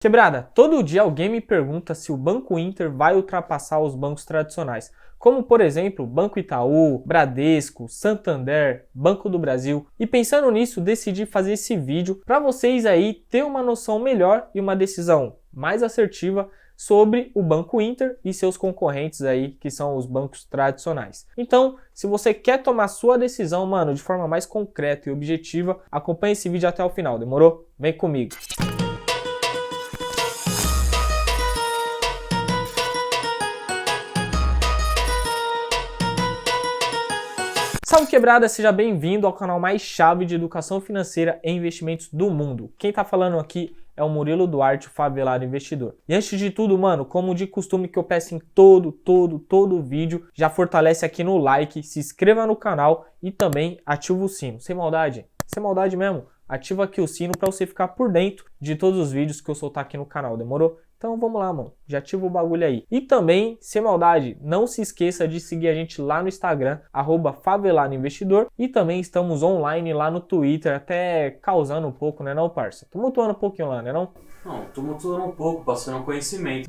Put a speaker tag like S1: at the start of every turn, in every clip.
S1: Quebrada, todo dia alguém me pergunta se o Banco Inter vai ultrapassar os bancos tradicionais, como por exemplo Banco Itaú, Bradesco, Santander, Banco do Brasil. E pensando nisso, decidi fazer esse vídeo para vocês aí ter uma noção melhor e uma decisão mais assertiva sobre o Banco Inter e seus concorrentes aí, que são os bancos tradicionais. Então, se você quer tomar sua decisão, mano, de forma mais concreta e objetiva, acompanhe esse vídeo até o final, demorou? Vem comigo! Salve quebrada, seja bem-vindo ao canal mais chave de educação financeira e investimentos do mundo. Quem tá falando aqui é o Murilo Duarte, o favelado investidor. E antes de tudo, mano, como de costume que eu peço em todo vídeo, já fortalece aqui no like, se inscreva no canal e também ativa o sino. Sem maldade mesmo. Ativa aqui o sino para você ficar por dentro de todos os vídeos que eu soltar aqui no canal, demorou? Então vamos lá, mano, já ativa o bagulho aí. E também, sem maldade, não se esqueça de seguir a gente lá no Instagram, @faveladoinvestidor. E também estamos online lá no Twitter, até causando um pouco, né não, parça? Tumultuando um pouquinho lá, né não?
S2: Não, tumultuando um pouco, passando conhecimento.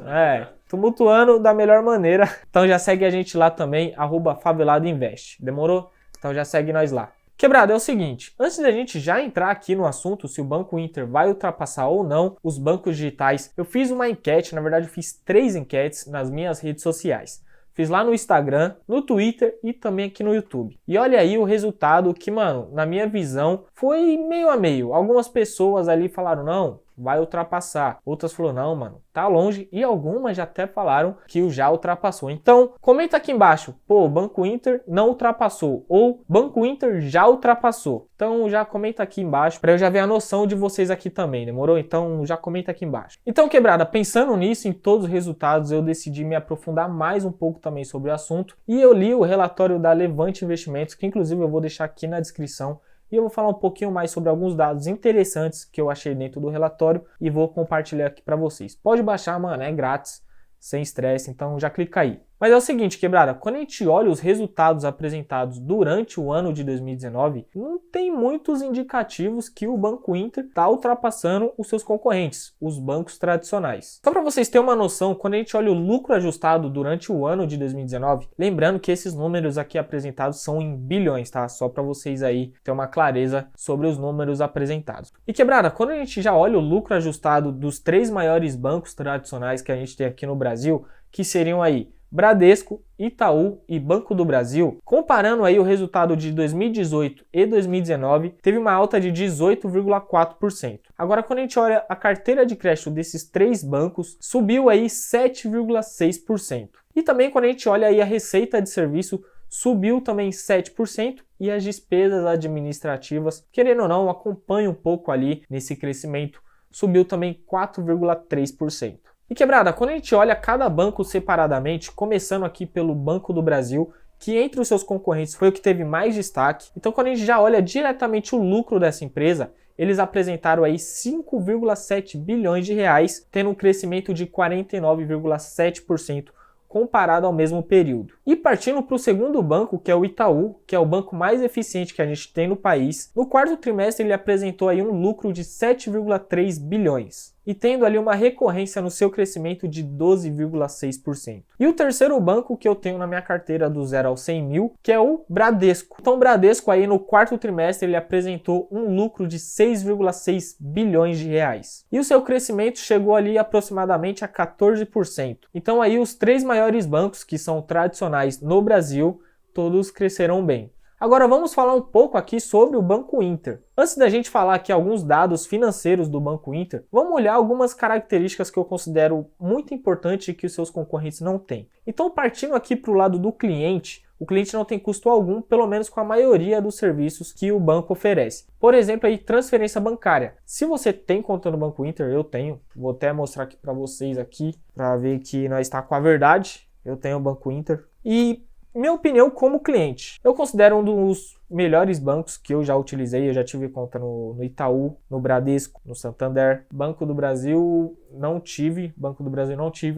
S1: Tumultuando da melhor maneira. Então já segue a gente lá também, @faveladoinvest. Demorou? Então já segue nós lá. Quebrado, é o seguinte, antes da gente já entrar aqui no assunto se o Banco Inter vai ultrapassar ou não os bancos digitais, eu fiz uma enquete, na verdade eu fiz 3 enquetes nas minhas redes sociais. Fiz lá no Instagram, no Twitter e também aqui no YouTube. E olha aí o resultado que, mano, na minha visão, foi meio a meio. Algumas pessoas ali falaram, não, vai ultrapassar. Outras falaram, não, mano, tá longe. E algumas já até falaram que o já ultrapassou. Então, comenta aqui embaixo, pô, Banco Inter não ultrapassou. Ou Banco Inter já ultrapassou. Então, já comenta aqui embaixo, pra eu já ver a noção de vocês aqui também, demorou? Então, já comenta aqui embaixo. Então, quebrada, pensando nisso, em todos os resultados, eu decidi me aprofundar mais um pouco também sobre o assunto. E eu li o relatório da Levante Investimentos, que inclusive eu vou deixar aqui na descrição. E eu vou falar um pouquinho mais sobre alguns dados interessantes que eu achei dentro do relatório e vou compartilhar aqui para vocês. Pode baixar, mano, é grátis, sem estresse, então já clica aí. Mas é o seguinte, quebrada, quando a gente olha os resultados apresentados durante o ano de 2019, não tem muitos indicativos que o Banco Inter está ultrapassando os seus concorrentes, os bancos tradicionais. Só para vocês terem uma noção, quando a gente olha o lucro ajustado durante o ano de 2019, lembrando que esses números aqui apresentados são em bilhões, tá? Só para vocês aí ter uma clareza sobre os números apresentados. E quebrada, quando a gente já olha o lucro ajustado dos 3 maiores bancos tradicionais que a gente tem aqui no Brasil, que seriam aí Bradesco, Itaú e Banco do Brasil, comparando aí o resultado de 2018 e 2019, teve uma alta de 18,4%. Agora, quando a gente olha a carteira de crédito desses 3 bancos, subiu aí 7,6%. E também quando a gente olha aí a receita de serviço, subiu também 7% e as despesas administrativas, querendo ou não, acompanham um pouco ali nesse crescimento, subiu também 4,3%. E quebrada, quando a gente olha cada banco separadamente, começando aqui pelo Banco do Brasil, que entre os seus concorrentes foi o que teve mais destaque, então quando a gente já olha diretamente o lucro dessa empresa, eles apresentaram aí 5,7 bilhões de reais, tendo um crescimento de 49,7% comparado ao mesmo período. E partindo para o segundo banco, que é o Itaú, que é o banco mais eficiente que a gente tem no país, no quarto trimestre ele apresentou aí um lucro de 7,3 bilhões. E tendo ali uma recorrência no seu crescimento de 12,6%. E o terceiro banco que eu tenho na minha carteira do 0 ao 100 mil, que é o Bradesco. Então o Bradesco aí no quarto trimestre ele apresentou um lucro de 6,6 bilhões de reais. E o seu crescimento chegou ali aproximadamente a 14%. Então aí os 3 maiores bancos que são tradicionais no Brasil, todos cresceram bem. Agora vamos falar um pouco aqui sobre o Banco Inter. Antes da gente falar aqui alguns dados financeiros do Banco Inter, vamos olhar algumas características que eu considero muito importantes e que os seus concorrentes não têm. Então, partindo aqui para o lado do cliente, o cliente não tem custo algum, pelo menos com a maioria dos serviços que o banco oferece. Por exemplo, aí, transferência bancária. Se você tem conta no Banco Inter, eu tenho. Vou até mostrar aqui para vocês aqui, para ver que nós está com a verdade. Eu tenho o Banco Inter. E minha opinião como cliente, eu considero um dos melhores bancos que eu já utilizei. Eu já tive conta no Itaú, no Bradesco, no Santander. Banco do Brasil não tive,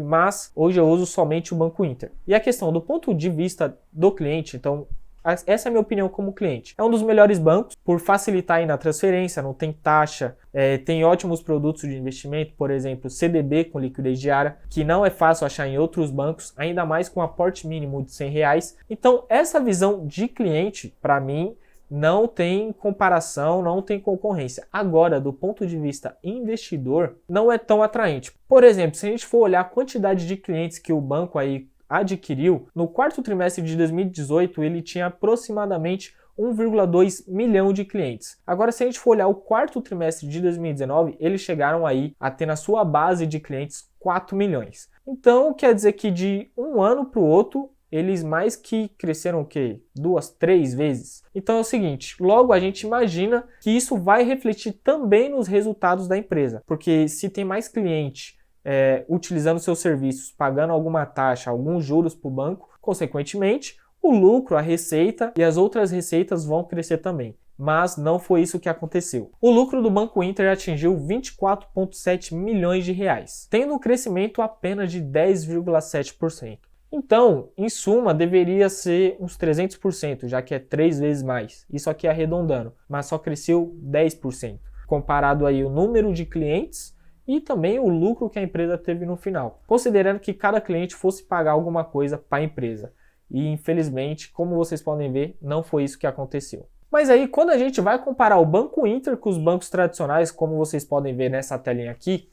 S1: mas hoje eu uso somente o Banco Inter. E a questão do ponto de vista do cliente, então Essa é a minha opinião como cliente. É um dos melhores bancos por facilitar aí na transferência, não tem taxa, tem ótimos produtos de investimento, por exemplo, CDB com liquidez diária, que não é fácil achar em outros bancos, ainda mais com aporte mínimo de R$100. Então, essa visão de cliente, para mim, não tem comparação, não tem concorrência. Agora, do ponto de vista investidor, não é tão atraente. Por exemplo, se a gente for olhar a quantidade de clientes que o banco aí adquiriu, no quarto trimestre de 2018 ele tinha aproximadamente 1,2 milhão de clientes. Agora, se a gente for olhar o quarto trimestre de 2019, eles chegaram aí a ter na sua base de clientes 4 milhões. Então, quer dizer que de um ano para o outro, eles mais que cresceram o quê? 2, 3 vezes. Então é o seguinte, logo a gente imagina que isso vai refletir também nos resultados da empresa, porque se tem mais cliente utilizando seus serviços, pagando alguma taxa, alguns juros para o banco, consequentemente, o lucro, a receita e as outras receitas vão crescer também. Mas não foi isso que aconteceu. O lucro do Banco Inter atingiu 24,7 milhões de reais, tendo um crescimento apenas de 10,7%. Então, em suma, deveria ser uns 300%, já que é 3 vezes mais. Isso aqui arredondando, mas só cresceu 10%. Comparado aí o número de clientes e também o lucro que a empresa teve no final. Considerando que cada cliente fosse pagar alguma coisa para a empresa. E infelizmente, como vocês podem ver, não foi isso que aconteceu. Mas aí, quando a gente vai comparar o Banco Inter com os bancos tradicionais, como vocês podem ver nessa telinha aqui,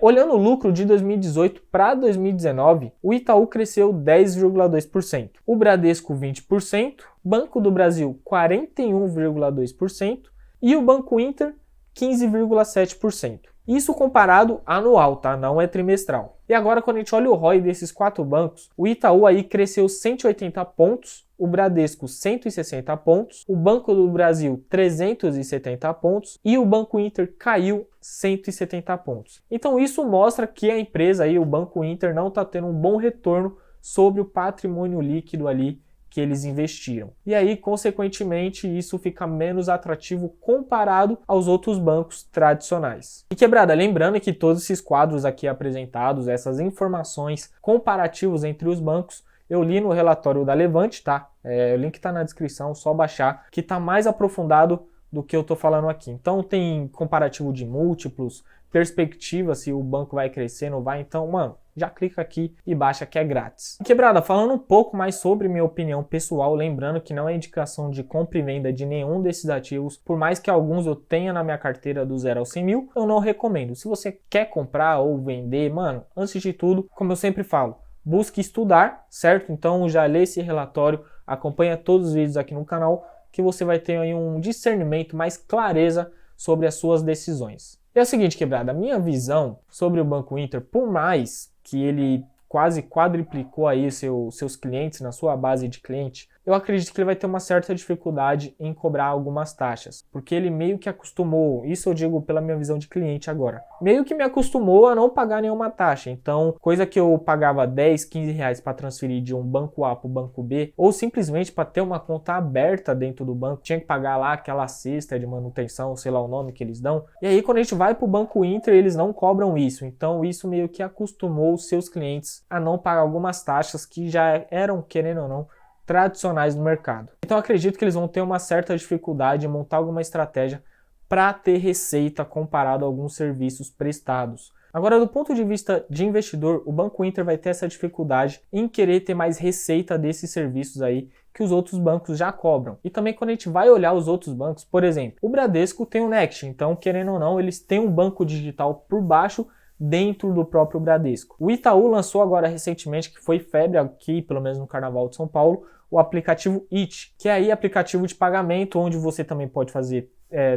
S1: olhando o lucro de 2018 para 2019, o Itaú cresceu 10,2%, o Bradesco 20%, Banco do Brasil 41,2% e o Banco Inter 15,7%. Isso comparado anual, tá? Não é trimestral. E agora, quando a gente olha o ROI desses 4 bancos, o Itaú aí cresceu 180 pontos, o Bradesco 160 pontos, o Banco do Brasil 370 pontos e o Banco Inter caiu 170 pontos. Então isso mostra que a empresa aí, o Banco Inter, não está tendo um bom retorno sobre o patrimônio líquido ali que eles investiram. E aí, consequentemente, isso fica menos atrativo comparado aos outros bancos tradicionais. E quebrada, lembrando que todos esses quadros aqui apresentados, essas informações comparativos entre os bancos, eu li no relatório da Levante, tá? O link está na descrição, só baixar, que está mais aprofundado do que eu estou falando aqui. Então tem comparativo de múltiplos, perspectiva se o banco vai crescer, não vai. Então, mano, já clica aqui e baixa que é grátis. Quebrada, falando um pouco mais sobre minha opinião pessoal, lembrando que não é indicação de compra e venda de nenhum desses ativos, por mais que alguns eu tenha na minha carteira do 0 ao 100 mil, eu não recomendo. Se você quer comprar ou vender, mano, antes de tudo, como eu sempre falo, busque estudar, certo? Então já lê esse relatório, acompanha todos os vídeos aqui no canal, que você vai ter aí um discernimento, mais clareza sobre as suas decisões. E é o seguinte, quebrada, a minha visão sobre o Banco Inter, por mais que ele quase quadriplicou aí seus clientes na sua base de cliente, eu acredito que ele vai ter uma certa dificuldade em cobrar algumas taxas, porque ele meio que acostumou, isso eu digo pela minha visão de cliente agora, meio que me acostumou a não pagar nenhuma taxa. Então, coisa que eu pagava 10, 15 reais para transferir de um banco A para o banco B, ou simplesmente para ter uma conta aberta dentro do banco, tinha que pagar lá aquela cesta de manutenção, sei lá o nome que eles dão. E aí, quando a gente vai para o Banco Inter, eles não cobram isso. Então, isso meio que acostumou os seus clientes a não pagar algumas taxas que já eram, querendo ou não, tradicionais no mercado. Então acredito que eles vão ter uma certa dificuldade em montar alguma estratégia para ter receita comparado a alguns serviços prestados. Agora, do ponto de vista de investidor, o Banco Inter vai ter essa dificuldade em querer ter mais receita desses serviços aí que os outros bancos já cobram. E também quando a gente vai olhar os outros bancos, por exemplo, o Bradesco tem o Next, então querendo ou não, eles têm um banco digital por baixo dentro do próprio Bradesco. O Itaú lançou agora recentemente, que foi febre aqui, pelo menos no Carnaval de São Paulo, o aplicativo It, que é aí aplicativo de pagamento, onde você também pode fazer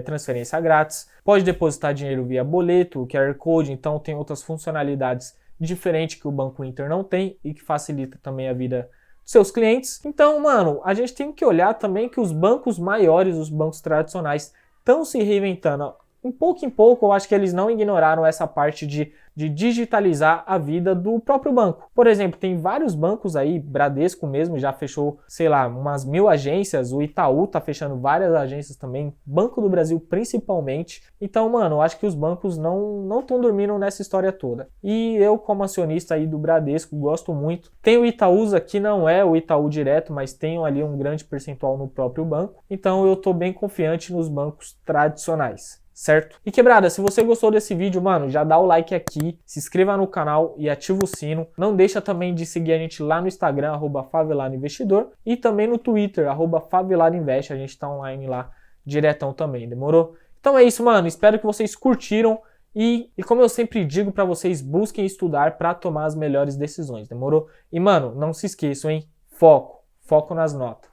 S1: transferência grátis, pode depositar dinheiro via boleto, QR Code, então tem outras funcionalidades diferentes que o Banco Inter não tem e que facilita também a vida dos seus clientes. Então, mano, a gente tem que olhar também que os bancos maiores, os bancos tradicionais, estão se reinventando. Em pouco, eu acho que eles não ignoraram essa parte de de digitalizar a vida do próprio banco. Por exemplo, tem vários bancos aí, Bradesco mesmo já fechou, sei lá, umas 1000 agências, o Itaú tá fechando várias agências também, Banco do Brasil principalmente. Então, mano, eu acho que os bancos não estão dormindo nessa história toda. E eu, como acionista aí do Bradesco, gosto muito. Tem o Itaúsa, que não é o Itaú direto, mas tem ali um grande percentual no próprio banco. Então, eu tô bem confiante nos bancos tradicionais. Certo? E quebrada, se você gostou desse vídeo, mano, já dá o like aqui, se inscreva no canal e ativa o sino. Não deixa também de seguir a gente lá no Instagram, @faveladoinvestidor, e também no Twitter, @faveladoinvest. A gente tá online lá diretão também, demorou? Então é isso, mano. Espero que vocês curtiram e como eu sempre digo pra vocês, busquem estudar pra tomar as melhores decisões, demorou? E, mano, não se esqueçam, hein? Foco nas notas.